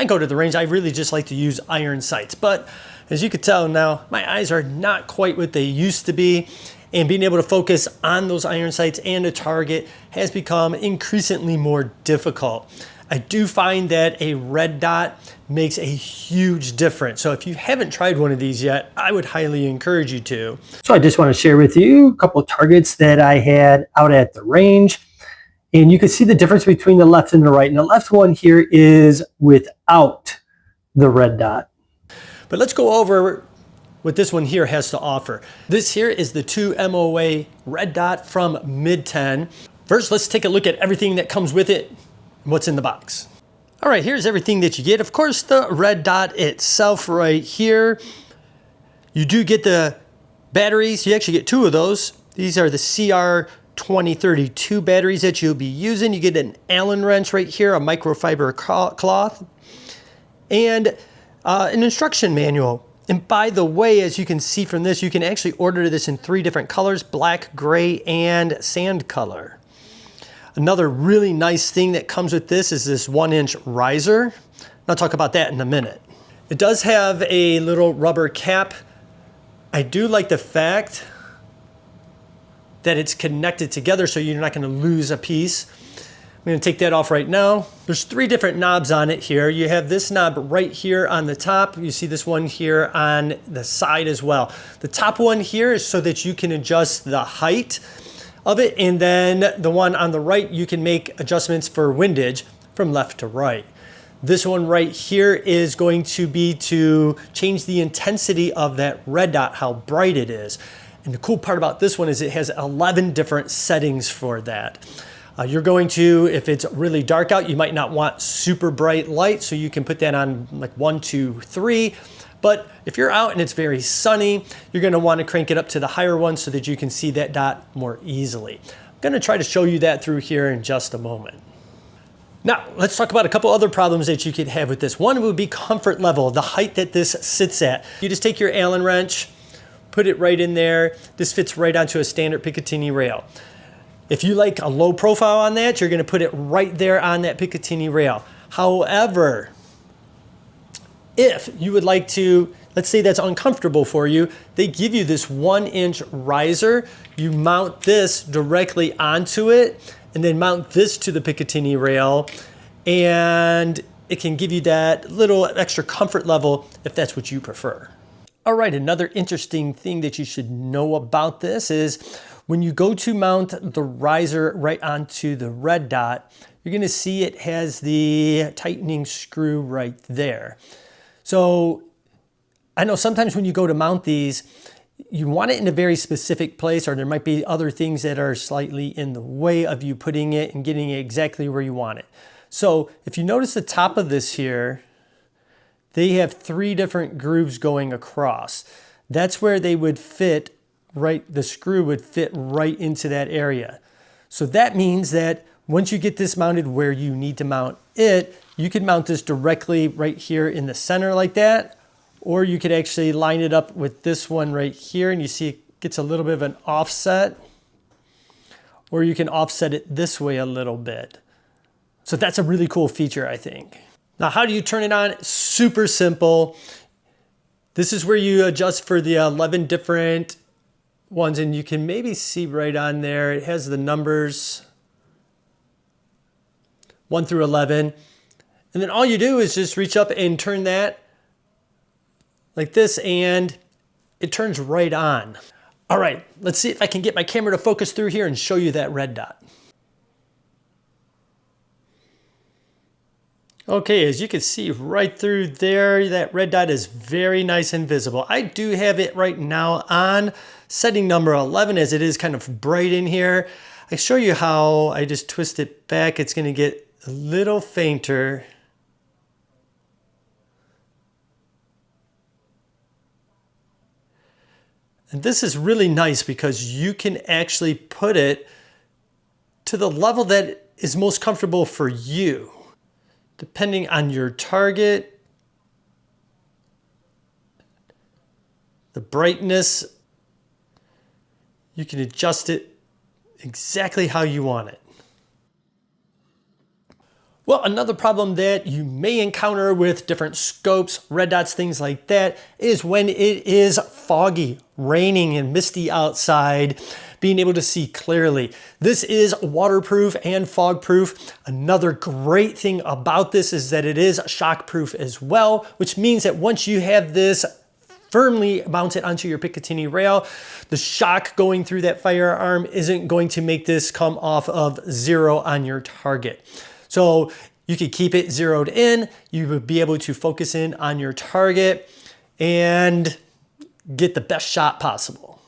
I go to the range, I really just like to use iron sights. But as you can tell now, my eyes are not quite what they used to be. And being able to focus on those iron sights and a target has become increasingly more difficult. I do find that a red dot makes a huge difference. So if you haven't tried one of these yet, I would highly encourage you to. So I just want to share with you a couple of targets that I had out at the range. And you can see the difference between the left and the right. And the left one here is without the red dot. But let's go over what this one here has to offer. This here is the 2MOA red dot from MidTen. First, let's take a look at everything that comes with it and what's in the box. All right, here's everything that you get. Of course, the red dot itself right here. You do get the batteries. You actually get two of those. These are the CR2032 batteries that you'll be using. You get an Allen wrench right here, a microfiber cloth, and an instruction manual. And by the way, as you can see from this, you can actually order this in 3 different colors: black, gray, and sand color. Another really nice thing that comes with this is this 1-inch riser. I'll talk about that in a minute. It does have a little rubber cap. I do like the fact that it's connected together so you're not going to lose a piece. I'm going to take that off right now. There's 3 different knobs on it here. You have this knob right here on the top. You see this one here on the side as well. The top one here is so that you can adjust the height of it, and then the one on the right, you can make adjustments for windage from left to right. This one right here is going to be to change the intensity of that red dot, how bright it is. And the cool part about this one is it has 11 different settings for that. You're going to, if it's really dark out, you might not want super bright light, so you can put that on like 1, 2, 3. But if you're out and it's very sunny, you're going to want to crank it up to the higher one so that you can see that dot more easily. I'm going to try to show you that through here in just a moment. Now, let's talk about a couple other problems that you could have with this. One would be comfort level, the height that this sits at. You just take your Allen wrench, put it right in there. This fits right onto a standard Picatinny rail. If you like a low profile on that, you're going to put it right there on that Picatinny rail. However, if you would like to, let's say that's uncomfortable for you, they give you this 1-inch riser. You mount this directly onto it and then mount this to the Picatinny rail, and it can give you that little extra comfort level if that's what you prefer. All right, another interesting thing that you should know about this is when you go to mount the riser right onto the red dot, you're going to see it has the tightening screw right there. So I know sometimes when you go to mount these, you want it in a very specific place, or there might be other things that are slightly in the way of you putting it and getting it exactly where you want it. So if you notice the top of this here, they have 3 different grooves going across. That's where they would fit right, the screw would fit right into that area. So that means that once you get this mounted where you need to mount it, you can mount this directly right here in the center like that, or you could actually line it up with this one right here, and you see it gets a little bit of an offset, or you can offset it this way a little bit. So that's a really cool feature, I think. Now, how do you turn it on? Super simple. This is where you adjust for the 11 different ones, and you can maybe see right on there, it has the numbers 1 through 11. And then all you do is just reach up and turn that like this, and it turns right on. All right, let's see if I can get my camera to focus through here and show you that red dot. Okay, as you can see right through there, that red dot is very nice and visible. I do have it right now on setting number 11, as it is kind of bright in here. I show you how I just twist it back. It's going to get a little fainter. And this is really nice because you can actually put it to the level that is most comfortable for you, depending on your target, the brightness. You can adjust it exactly how you want it. Well, another problem that you may encounter with different scopes, red dots, things like that, is when it is foggy, raining and misty outside, being able to see clearly. This is waterproof and fog proof. Another great thing about this is that it is shockproof as well, which means that once you have this firmly mounted onto your Picatinny rail, the shock going through that firearm isn't going to make this come off of zero on your target. So you could keep it zeroed in, you would be able to focus in on your target and get the best shot possible.